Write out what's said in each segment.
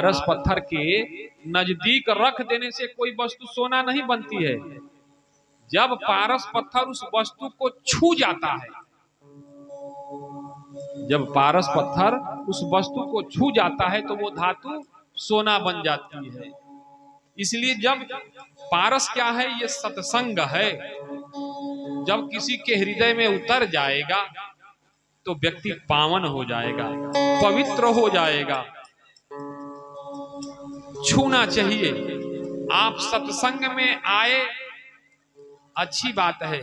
पारस पत्थर के नजदीक रख देने से कोई वस्तु सोना नहीं बनती है। जब पारस पत्थर उस वस्तु को छू जाता है, जब पारस पत्थर उस वस्तु को छू जाता है तो वो धातु सोना बन जाती है। इसलिए जब पारस क्या है, ये सत्संग है। जब किसी के हृदय में उतर जाएगा तो व्यक्ति पावन हो जाएगा, पवित्र हो जाएगा। छूना चाहिए। आप सत्संग में आए, अच्छी बात है,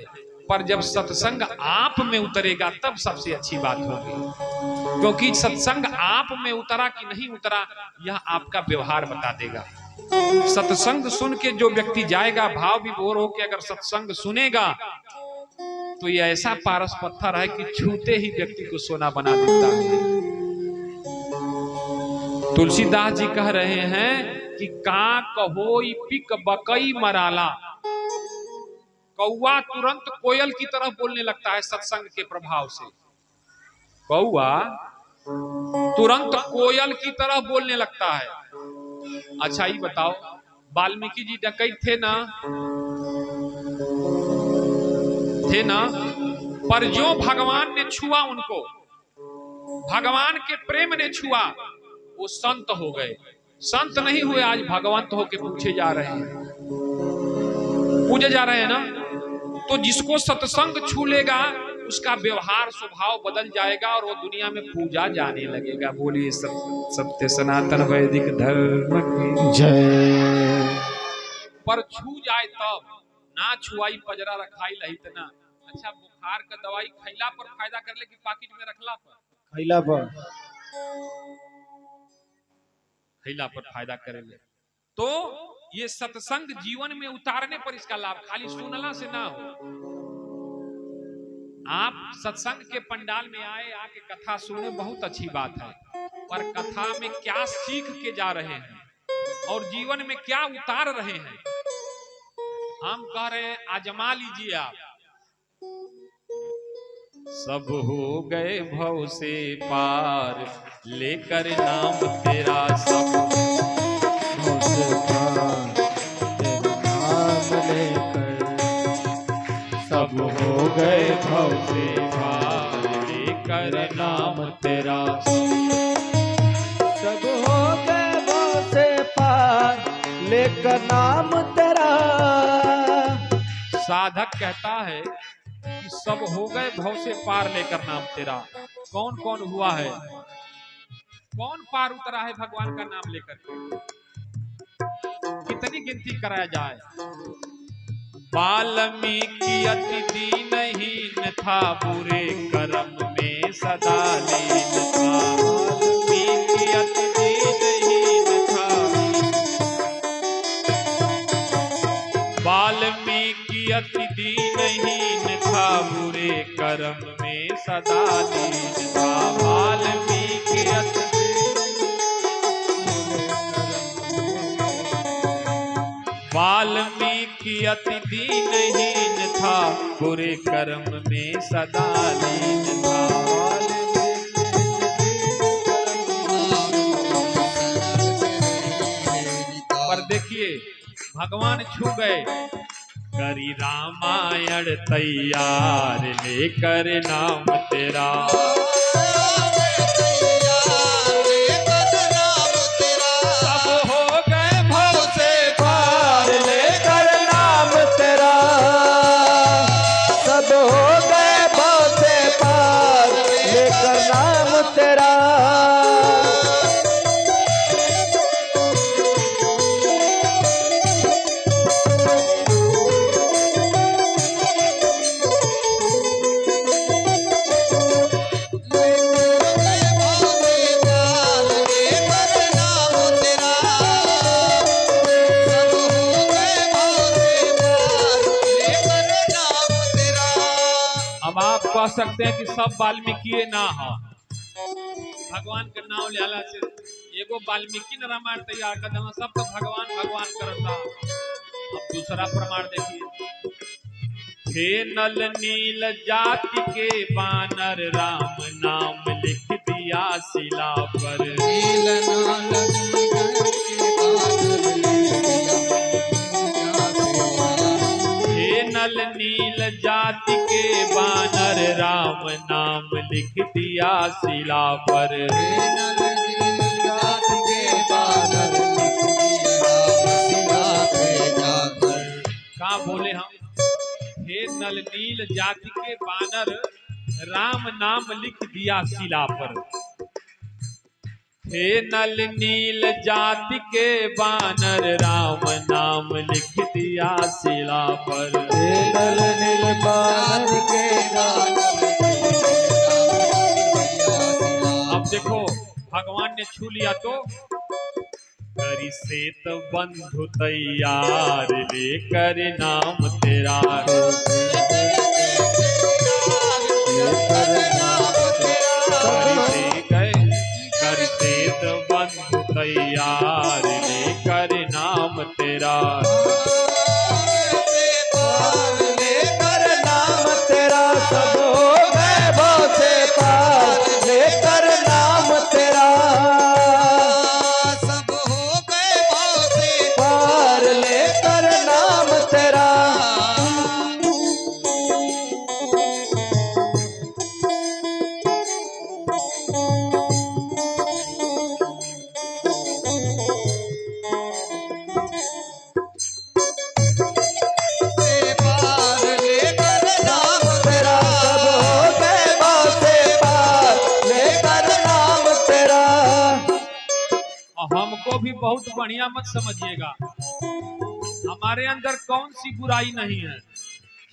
पर जब सत्संग आप में उतरेगा तब सबसे अच्छी बात होगी। क्योंकि सत्संग आप में उतरा कि नहीं उतरा, यह आपका व्यवहार बता देगा। सत्संग सुन के जो व्यक्ति जाएगा, भाव विभोर होकर अगर सत्संग सुनेगा, तो ये ऐसा पारस पत्थर है कि छूते ही व्यक्ति को सोना बना देता है। तुलसीदास जी कह रहे हैं कि का कहोई पिक बकई मराला। कौआ तुरंत कोयल की तरह बोलने लगता है सत्संग के प्रभाव से। कौआ तुरंत कोयल की तरह बोलने लगता है। अच्छा ही बताओ, वाल्मीकि जी डकैत थे ना, पर जो भगवान ने छुआ उनको, भगवान के प्रेम ने छुआ, वो संत हो गए। संत नहीं हुए, आज भगवंत होके पूछे जा रहे हैं, पूजे जा रहे हैं ना। तो जिसको सत्संग छू लेगा उसका व्यवहार स्वभाव बदल जाएगा और वो दुनिया में पूजा जाने लगेगा। बोलिए सत्य सनातन वैदिक धर्म की जय। पर छू जाए तब, ना छुआई पजरा रखाई लहितना। अच्छा, बुखार का दवाई खैला पर फायदा कर ले कि पाकिट में रखला पर? खैला पर, खैला पर फायदा करेले। तो ये सत्संग जीवन में उतारने पर इसका लाभ, खाली सुनला से ना हो। आप सत्संग के पंडाल में आए, आके कथा सुने, बहुत अच्छी बात है, पर कथा में क्या सीख के जा रहे हैं और जीवन में क्या उतार रहे हैं, हम कह रहे हैं आजमा लीजिए आप। सब हो गए भव से पार, लेकर नाम तेरा सब भव से पार, तेरा नाम लेकर। सब हो गए भव से पार, लेकर नाम तेरा सब हो गए भव से पार, लेकर नाम तेरा। साधक कहता है कि सब हो गए भव से पार, लेकर नाम तेरा। कौन कौन हुआ है, कौन पार उतरा है भगवान का नाम लेकर के? कितनी गिनती कराया जाए। वाल्मीकि अति दीनहीन था, बुरे कर्म में सदा लीन था। वाल्मीकि अति दीनहीन था, वाल्मीकि अति दीनहीन था, बुरे कर्म में सदा लीन था। वाल्मीकि अति वाल्मीकि अति दीनहीन था, बुरे कर्म में सदा लीन था। पर देखिए भगवान छू गए। करी रामायण तैयार, लेकर नाम तेरा। कह सकते हैं कि सब वाल्मीकि ना हो। भगवान के नाम लेला से एगो वाल्मीकि न रामायण तैयार कर देना, सब तो भगवान भगवान करता। अब दूसरा प्रमाण देखिए, थे नल नील जाति के बानर, राम नाम लिख दिया शिला पर। नील नाल राम नाम लिख दिया शिला पर। कहा बोले हम, हे नल नील जाति के बानर राम नाम लिख दिया शिला पर। हे नल नील जाति के बानर राम नाम लिख दिया शिला पर। हे नल नील बानर के अब देखो भगवान ने छू लिया तो करी सेत बंधु तैयार लेकर नाम तेरा। कर सेत बंधु तैयार लेकर नाम तेरा। लेकर नाम तेरा सब हो गए भव से पार। लेकर नाम तेरा सब हो गए भव से पार। लेकर नाम तेरा हमको भी बहुत बढ़िया मत समझिएगा। हमारे अंदर कौन सी बुराई नहीं है,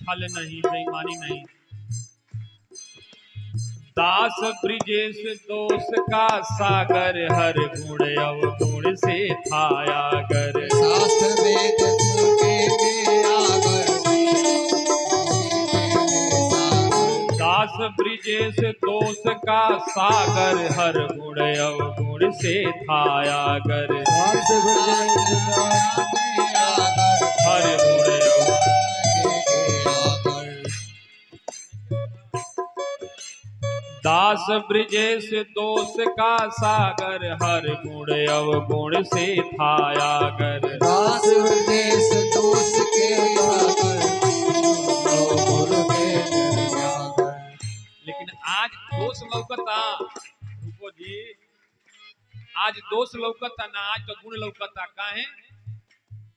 छल नहीं, बेईमानी नहीं। दास ब्रिजेश दोष का सागर हर गुण अवगुण से थाया कर। शास्त्र वेद दास ब्रिजेश दोष का सागर हर गुण अवगुण से थाया कर। हर गुण दास ब्रिजेश दोष का सागर हर गुण अवगुण से थाया कर। दास ब्रिजेश दोष के लेकिन आज दोष लौकता, रुको जी, आज दोष लौकता ना, आज तो गुण लौकता। काहे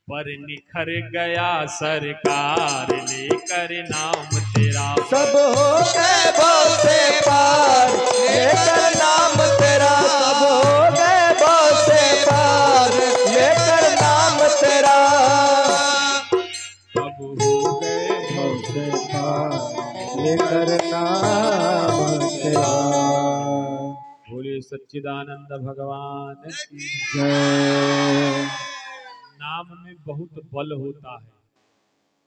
पर निखर गया सरकार लेकर नाम तेरा। सब हो गए भव से पार। लेकर नाम तेरा सब हो गए भव से पार। लेकर नाम तेरा सब हो गए भव से पार। लेकर नाम तेरा। बोले सच्चिदानंद भगवान की जय। नाम में बहुत बल होता है।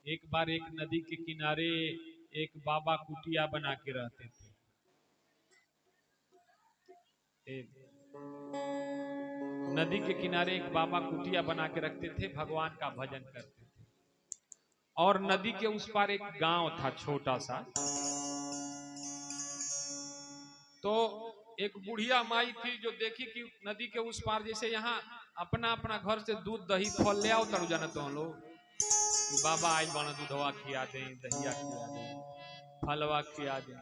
एक बार एक नदी के किनारे एक बाबा कुटिया बना के रहते थे। नदी के किनारे एक बाबा कुटिया बना के रखते थे, भगवान का भजन करते थे। और नदी के उस पार एक गांव था छोटा सा। तो एक बुढ़िया माई थी जो देखी कि नदी के उस पार, जैसे यहाँ अपना अपना घर से दूध दही फल ले आओ तरू जाना तो लोग कि बाबा आइल बना दूधवा खिया दे, दहिया खिया दे, फलवा खिया दे,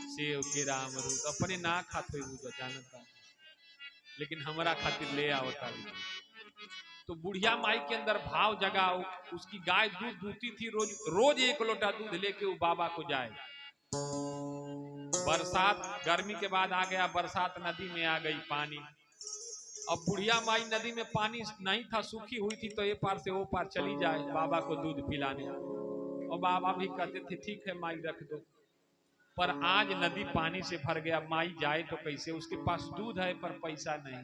सेव केरा अमरूद अपने ना खाते हुए जानता, लेकिन हमारा खातिर ले आओ तारू। तो बुढ़िया माई के अंदर भाव जगा। उसकी गाय दूध दूती थी, रोज रोज एक लोटा दूध लेके वो बाबा को जाए। बरसात, गर्मी के बाद आ गया बरसात, नदी में आ गई पानी। अब बुढ़िया माई नदी में पानी नहीं था, सूखी हुई थी, तो ये पार से वो पार चली जाए बाबा को दूध पिलाने। और बाबा भी कहते थे ठीक है माई रख दो। पर आज नदी पानी से भर गया, माई जाए तो कैसे, उसके पास दूध है पर पैसा नहीं है।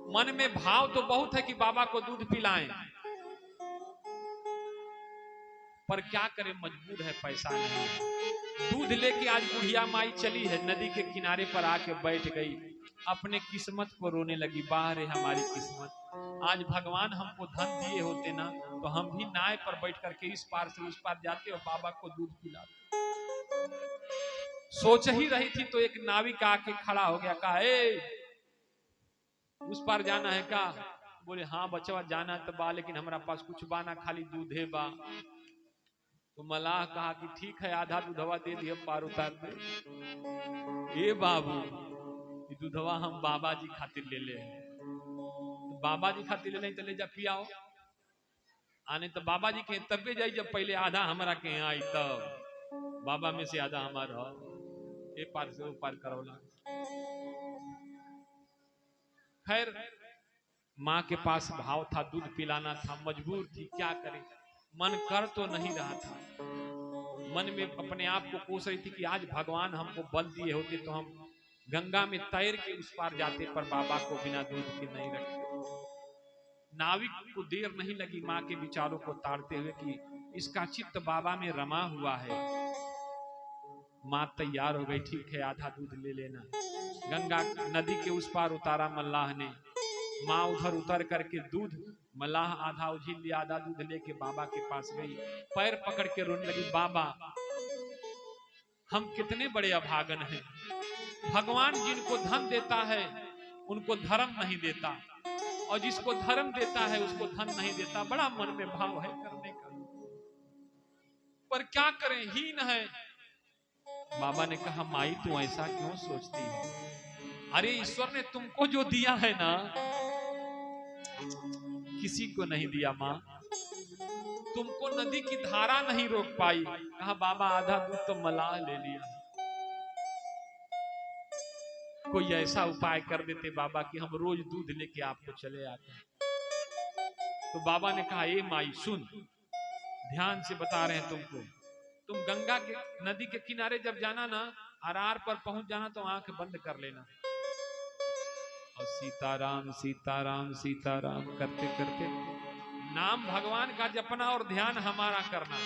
मन में भाव तो बहुत है कि बाबा को दूध पिलाएं, पर क्या करें, मजबूर है, पैसा नहीं है। दूध लेके आज बुढ़िया माई चली है, नदी के किनारे पर आके बैठ गई, अपने किस्मत को रोने लगी। बाहर है हमारी किस्मत, आज भगवान हमको धन दिए होते ना तो हम भी नाव पर बैठ करके इस पार से उस पार जाते और बाबा को दूध पिलाते। सोच ही रही थी तो एक नाविक आके खड़ा हो गया, कहा ए उस पार जाना है का? बोले हाँ बचवा जाना तो बा, लेकिन हमारा पास कुछ बाना, खाली दूधे बा। तो मलाह कहा कि ठीक है, आधा दूधवा दे दिए, पार उतार दे। ए बाबू, ये दूधवा हम बाबा जी खातिर ले ले, तो बाबा जी खातिर ले नहीं तो ले जा पियाओ। आने तो बाबा जी के तबे जाई जब पहले आधा हमारा के आई, तब बाबा में से आधा हमारा, ये पार से वो पार करौला। खैर माँ के पास भाव था, दूध पिलाना था, मजबूर थी, क्या करे, मन कर तो नहीं रहा था। मन में अपने आप को कोस रही थी कि आज भगवान हमको बल दिए होते तो हम गंगा में तैर के उस पार जाते, पर बाबा को बिना दूध के नहीं रखते। नाविक को देर नहीं लगी माँ के विचारों को ताड़ते हुए कि इसका चित्त बाबा में रमा हुआ है। माँ तैयार हो गई, ठीक है आधा दूध ले लेना। गंगा नदी के उस पार उतारा मल्लाह ने। माँ उधर उतर करके दूध, मल्लाह आधा उझिल लिया, आधा दूध लेके बाबा के पास गई, पैर पकड़ के रोने लगी, बाबा हम कितने बड़े अभागन हैं, भगवान जिनको धन देता है उनको धर्म नहीं देता, और जिसको धर्म देता है उसको धन नहीं देता। बड़ा मन में भाव है करने का, पर क्या करें, हीन है। बाबा ने कहा, माई तू ऐसा क्यों सोचती है? अरे ईश्वर ने तुमको जो दिया है ना, किसी को नहीं दिया माँ। तुमको नदी की धारा नहीं रोक पाई। कहा बाबा आधा दूध तो मलाह ले लिया, कोई ऐसा उपाय कर देते बाबा कि हम रोज दूध लेके आपको चले आते। तो बाबा ने कहा, ए माई सुन, ध्यान से बता रहे हैं तुमको, तुम गंगा के नदी के किनारे जब जाना ना, अरार पर पहुंच जाना तो आंख बंद कर लेना और सीताराम सीताराम सीताराम करते करते नाम भगवान का जपना और ध्यान हमारा करना।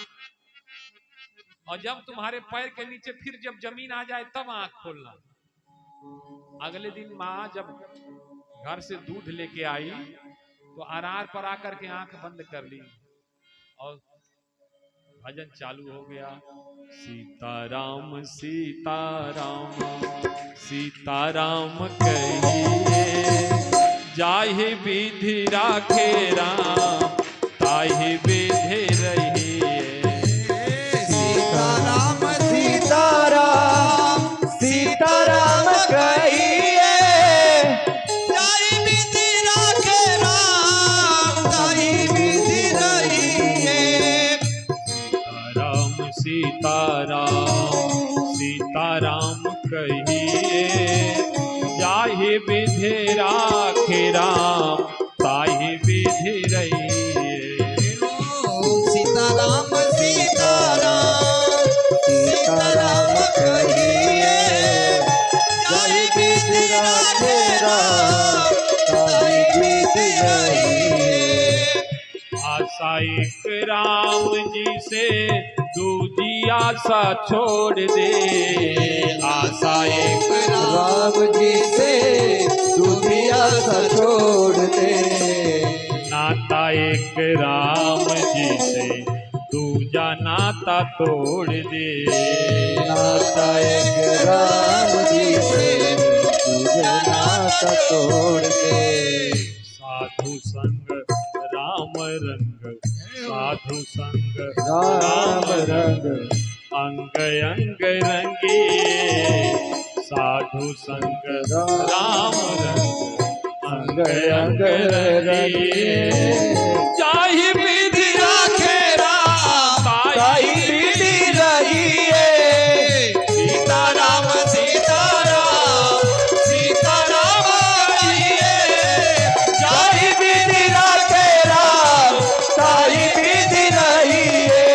और जब तुम्हारे पैर के नीचे फिर जब जमीन आ जाए तब आंख खोलना। अगले दिन माँ जब घर से दूध लेके आई तो अरार पर आकर के आंख बंद कर ली और भजन चालू हो गया। सीताराम सीताराम सीताराम कहिए, जाहि विधि राखे राम, ताहि विधि रहिए। सीताराम सीताराम सीताराम कहिए, जाहि विधि राखे राम, ताहि विधि रहिए। सीताराम सीताराम कहिए, जाहि विधि राखे राम, ताहि विधि रहिए। सीताराम सीताराम सीताराम कहिए, जाहि विधि राखे राम, ताहि विधि रहिए। आशा एक राम जी से दूजी आशा छोड़ दे, आशा एक राम जी से दूजी आशा छोड़ दे। नाता एक राम जी से दूजा नाता तोड़ दे, नाता एक राम जी से दूजा नाता तोड़ दे। साधु संग राम रंग, साधु संग राम रंग, अंग अंग रंगे, साधु संग राम रंग, अंग अंग रंगे। चाहे विधि राखे राम, ताहि विधि रहिए। सीताराम सीताराम सीताराम कहिए, ताहि विधि राखे राम, ताहि विधि रहिए।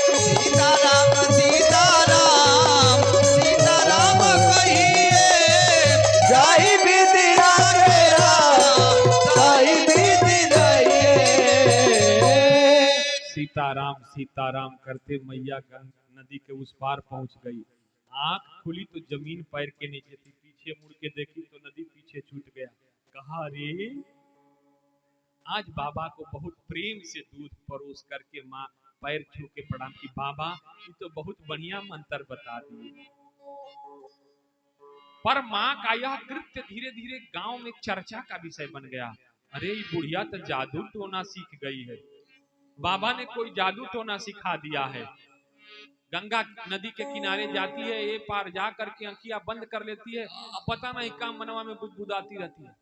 सीताराम सीताराम सीताराम कहिए, जाहि विधि राखे राम, ताहि विधि रहिए। सीताराम सीताराम करते मैया नदी के उस पार पहुंच गई। आंख खुली तो जमीन पैर के नीचे थी, पीछे मुड़ के देखी तो नदी पीछे छूट गया। कहा रे, आज बाबा को बहुत प्रेम से दूध परोस करके माँ पैर छू के प्रणाम की, बाबा ये तो बहुत बढ़िया मंत्र बता दिए। पर माँ का यह कृत्य धीरे धीरे गांव में चर्चा का विषय बन गया। अरे ये बुढ़िया तो जादू टोना सीख गई है, बाबा ने कोई जादू टोना सिखा दिया है। गंगा नदी के किनारे जाती है, ये पार जा करके आंखियां बंद कर लेती है, अब पता नहीं काम मनवा में बुदबुदाती रहती है,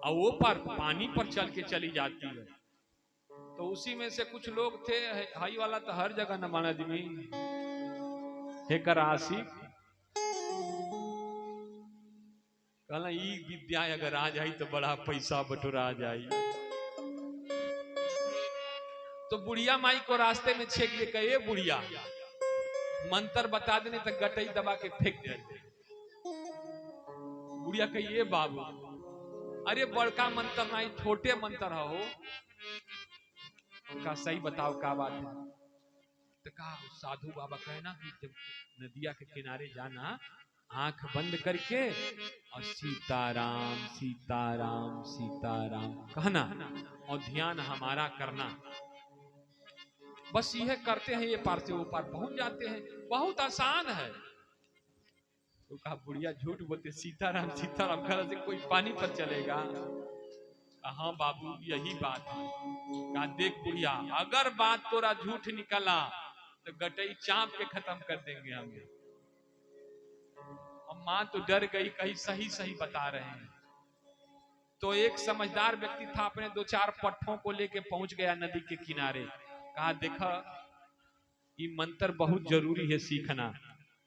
और वो पार पानी पर चल के चली जाती है। तो उसी में से कुछ लोग थे, हाई वाला तो हर जगह न माना आदमी हेकर आशिक, कहला ई विद्या अगर आ जाई तो बड़ा पैसा बटोरा जाई। तो बुढ़िया माई को रास्ते में छेक ले कहे, बुढ़िया मंत्र बता देने तो गटई दबा के फेंक दे। बुढ़िया कहिए बाबू, अरे बड़का मंत्र नहीं, छोटे मंत्र हो। उनका सही बताओ क्या बात है। तो कहा साधु बाबा कहना कि जब नदिया के किनारे जाना, आंख बंद करके और सीताराम सीताराम सीताराम कहना और ध्यान हमारा करना। बस यह करते हैं, ये पार से वो पार पहुंच जाते हैं, बहुत आसान है। तो कहा बुढ़िया झूठ बोलते, सीताराम सीताराम कहने से कोई पानी पर चलेगा? हाँ बाबू यही बात है। कहा देख बुढ़िया, अगर बात तोरा झूठ निकला तो गटई चाप के खत्म कर देंगे हम। और मां तो डर गई, कहीं सही सही बता रहे हैं। तो एक समझदार व्यक्ति था, अपने 2-4 पट्टों को लेके पहुंच गया नदी के किनारे। कहा देखा ये मंत्र बहुत जरूरी है सीखना।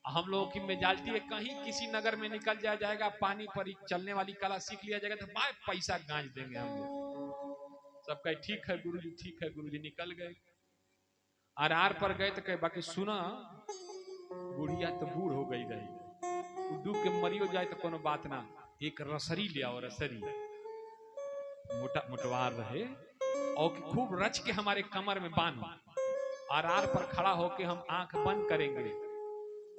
हम लोगों की मेजाल्टी है, कहीं किसी नगर में निकल जाएगा, पानी पर चलने वाली कला सीख लिया जाएगा तो पैसा गांज देंगे हम लोग। सब कहे ठीक है गुरुजी, ठीक है गुरुजी। निकल गए, आर पर गए तो कहे बाकी सुना, बुढ़िया तो बूढ़ हो गई रही, डूब के मरियो जाए तो कोनो बात ना, एक रसरी ले आओ, रसरी मोटा मोटवार रहे और खूब रच के हमारे कमर में बांधो, आर पर खड़ा होके हम आंख बंद करेंगे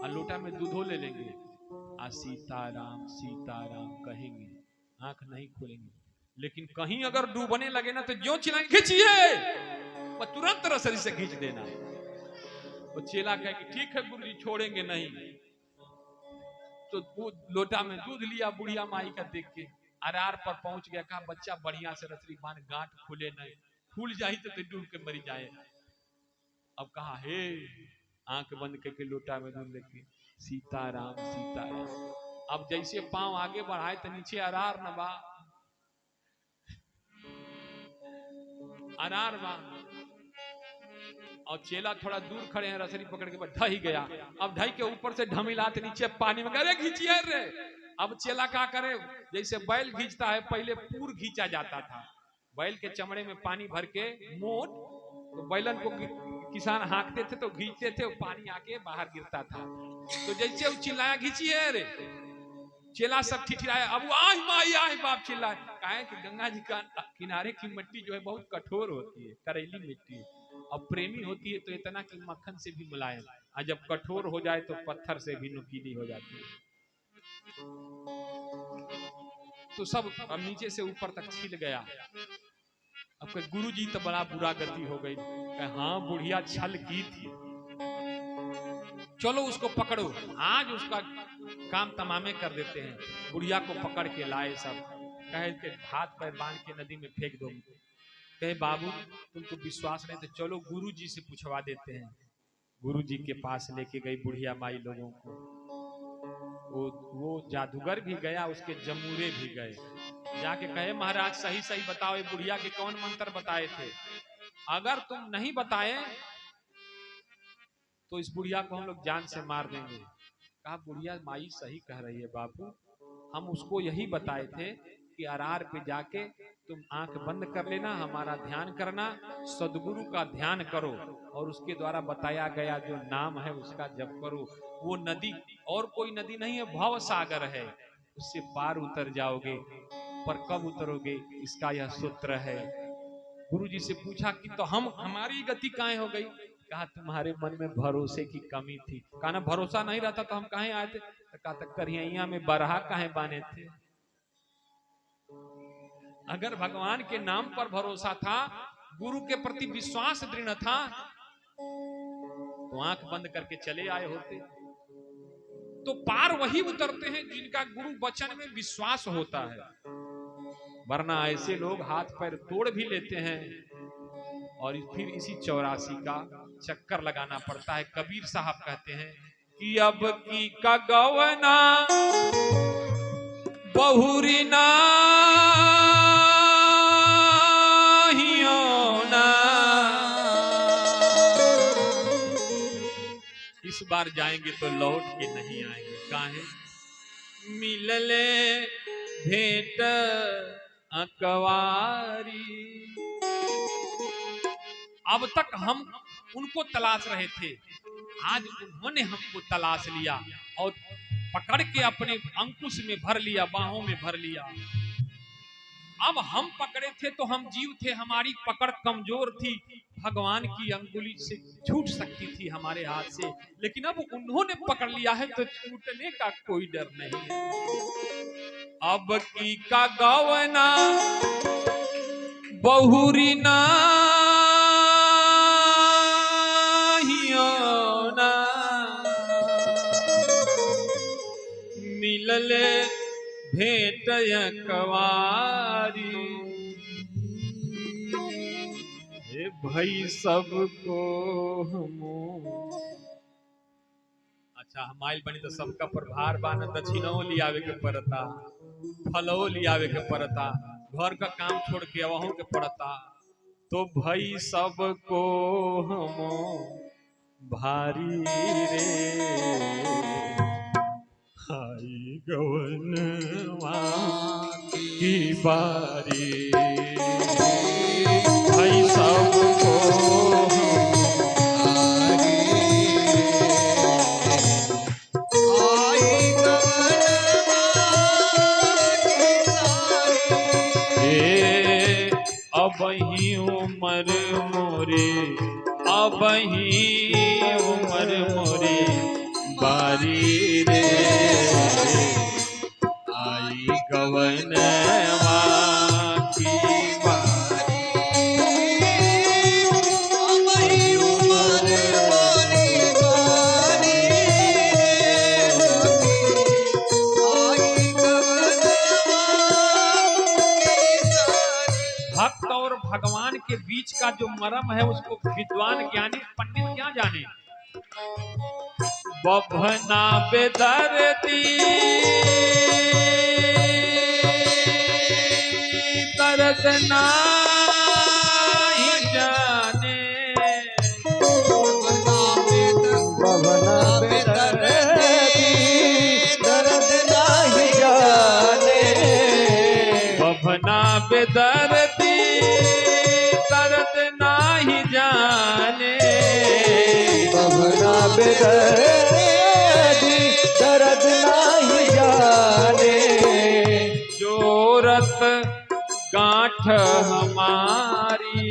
और लोटा में दूधो ले लेंगे और सीताराम सीताराम कहेंगे, आंख नहीं खोलेंगे। लेकिन कहीं अगर डूबने लगे ना तो जो चिल्लाएंगे खींचिए, वो तुरंत रसरी से खींच देना। वो चेला कहे कि ठीक है गुरुजी छोड़ेंगे नहीं। तो लोटा में दूध लिया बुढ़िया माई का देख के, आर पर पहुंच गया। कहा बच्चा बढ़िया से रसरी बांध, गांठ खुले नहीं, खुल जाए तो डूब के मरी जाए। अब कहा हे, आंख बंद करके लोटा में दूध लेके सीताराम सीताराम। अब जैसे पांव आगे बढ़ाए तो नीचे अरार न बा, अरार बा, और चेला थोड़ा दूर खड़े हैं, रसरी पकड़ के ढही गया। अब ढही के ऊपर से ढमीलाते नीचे पानी में, अरे खींचिए रे। अब चेला क्या करे, जैसे बैल खींचता है, पहले पूर खींचा जाता था, बैल के चमड़े में पानी भर के मोट, तो बैलन को किसान हाँकते थे तो खींचते थे, पानी आके बाहर गिरता था। तो जैसे वो चिल्लाया खींचिए रे, चेला सब ठिठिराया। अब आह माई आह बाप चिल्लाए, कहे कि गंगा जी का किनारे की मिट्टी जो है बहुत कठोर होती है, करेली मिट्टी, और प्रेमी होती है तो इतना कि मक्खन से भी मुलायम, और जब कठोर हो जाए तो पत्थर से भी नुकीली हो जाती है। तो सब अब नीचे से ऊपर तक छिल गया। अब गुरु जी तो बड़ा बुरा गति हो गई। हाँ बुढ़िया छल की थी, चलो उसको पकड़ो, आज उसका काम तमामे कर देते हैं। बुढ़िया को पकड़ के लाए सब, कहे के हाथ पैर बांध के नदी में फेंक दो। कहे बाबू तुमको विश्वास नहीं तो चलो गुरु जी से पूछवा देते हैं। गुरु जी के पास लेके गई बुढ़िया माई लोगों को। वो जादूगर भी गया, उसके जमूरे भी गए, जाके कहे महाराज सही सही बताओ ये बुढ़िया के कौन मंत्र बताए थे, अगर तुम नहीं बताए तो इस बुढ़िया को हम लोग जान से मार देंगे। कहा बुढ़िया माई सही कह रही है बापू, हम उसको यही बताए थे कि अरार पे जाके तुम आंख बंद कर लेना, हमारा ध्यान करना, सदगुरु का ध्यान करो और उसके द्वारा बताया गया जो नाम है उसका जप करो। वो नदी और कोई नदी नहीं है, भव सागर है, उससे पार उतर जाओगे। पर कब उतरोगे इसका यह सूत्र है। गुरु जी से पूछा कि तो हमारी गति काहे हो गई? कहा तुम्हारे मन में भरोसे की कमी थी। कहा ना भरोसा नहीं रहता तो हम कहे आए थे? तो कहा तक करिया में बरहा काहे बाने थे? अगर भगवान के नाम पर भरोसा था, गुरु के प्रति विश्वास दृढ़ था, तो आंख बंद करके चले आए होते। तो पार वही उतरते हैं जिनका गुरु वचन में विश्वास होता है। वरना ऐसे लोग हाथ पैर तोड़ भी लेते हैं और फिर इसी 84 का चक्कर लगाना पड़ता है। कबीर साहब कहते हैं कि अब की का गवना बहुरी ना इस बार जाएंगे तो लौट के नहीं आएंगे। काहे मिलले भेंट अकवारी। अब तक हम उनको तलाश रहे थे, आज उन्होंने हमको तलाश लिया और पकड़ के अपने अंकुश में भर लिया, बाहों में भर लिया। अब हम पकड़े थे तो हम जीव थे, हमारी पकड़ कमजोर थी, भगवान की अंगुली से छूट सकती थी हमारे हाथ से, लेकिन अब उन्होंने पकड़ लिया है तो छूटने का कोई डर नहीं है। अब की का गवना बहुरी ना मिलले भेंट कवारी। भाई सबको हम अच्छा हमाइल बनी तो सबका प्रभार बान दक्षिणों लियावे के पड़ता, फलो लियावे के पड़ता, घर का काम छोड़ के वहों के पड़ता। तो भाई सबको हम भारी रे आई गवनवा की बारी। भाई सबको अबही उमर मोरे, अबही उमर मोरे बारी रे आई गवनवा की बारी। अबही उमर मोरे बारी आई गवनवा। भक्त और भगवान के बीच का जो मर्म है उसको विद्वान ज्ञानी पंडित क्या जाने। बभना बेदर्दी दर्द नहीं जाने, बभना बेदर्दी दर्द नहीं जाने, बभना बेदर्दी दर्द नहीं जाने, बभना बेदर्दी दर्द नहीं जाने। जोरत गांठ हमारी,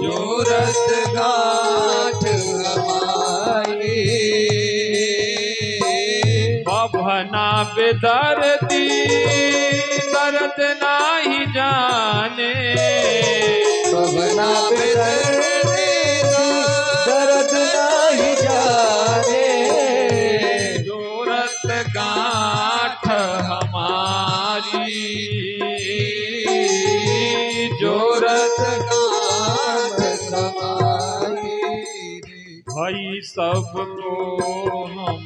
जोरत गांठ हमारी, बभना बेदर्दी दर्द नहीं जाने, बभना बेदर्दी दर्द नहीं जाने। जोरत गांठ हमारी, जोरत गांठ हमारी। भाई सबको हम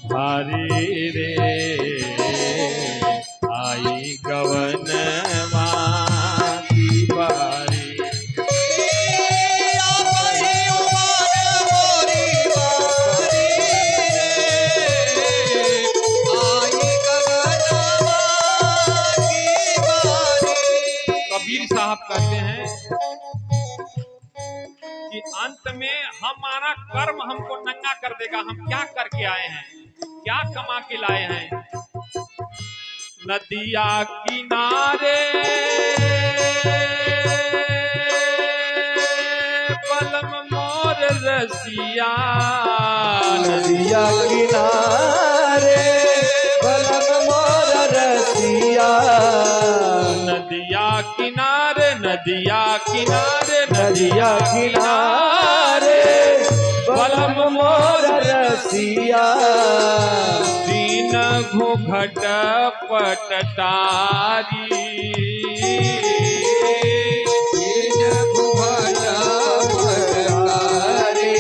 भारी रे आई गवनवा की बारी। कबीर साहब कहते हैं कि अंत में हमारा कर्म हमको नंगा कर देगा। हम क्या करके आए हैं, क्या कमा के लाए हैं। नदिया किनारे पलम मोर रसिया, नदिया किनारे पलम मोर रसिया, नदिया किनारे, नदिया किनारे, नदिया किनारे पलम मोर रसिया। दीन घूंघट पटटारी दीन भुवन पटकारी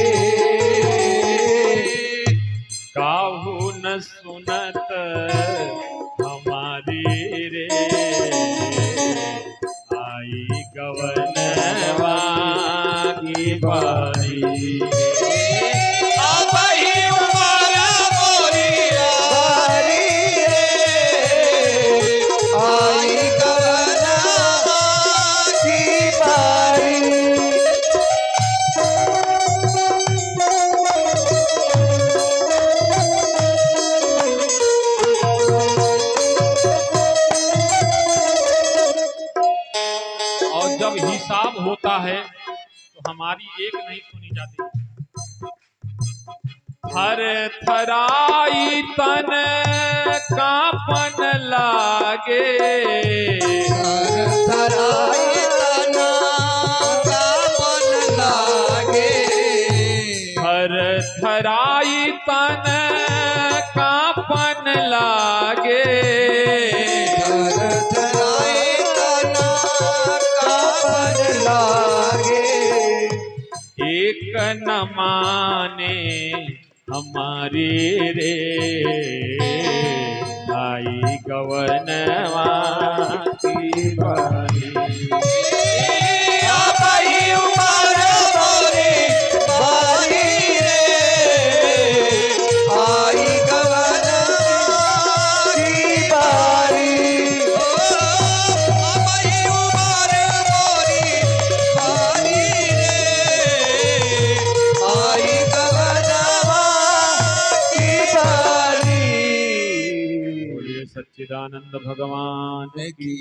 काहू न सुनत हमारी रे आई गवनवा की बारी अब ही उमर मोरी बारी रे आई गवनवा की बारी और जब हिसाब होता है तो हमारी एक नहीं सुनी जाती। थर थराई तन कांपन लागे थराई तना कापन लागे थर थराई तन कांपन लागे थराई तना कापन लागे एक न माने हमारी रे आई गवनवा की बारी अब ही उमर मोरी बारी रे आई गवनवा की बारी अब ही उमर मोरी बारी रे आई गवनवा की बारी बोलिए सच्चिदानंद भगवान की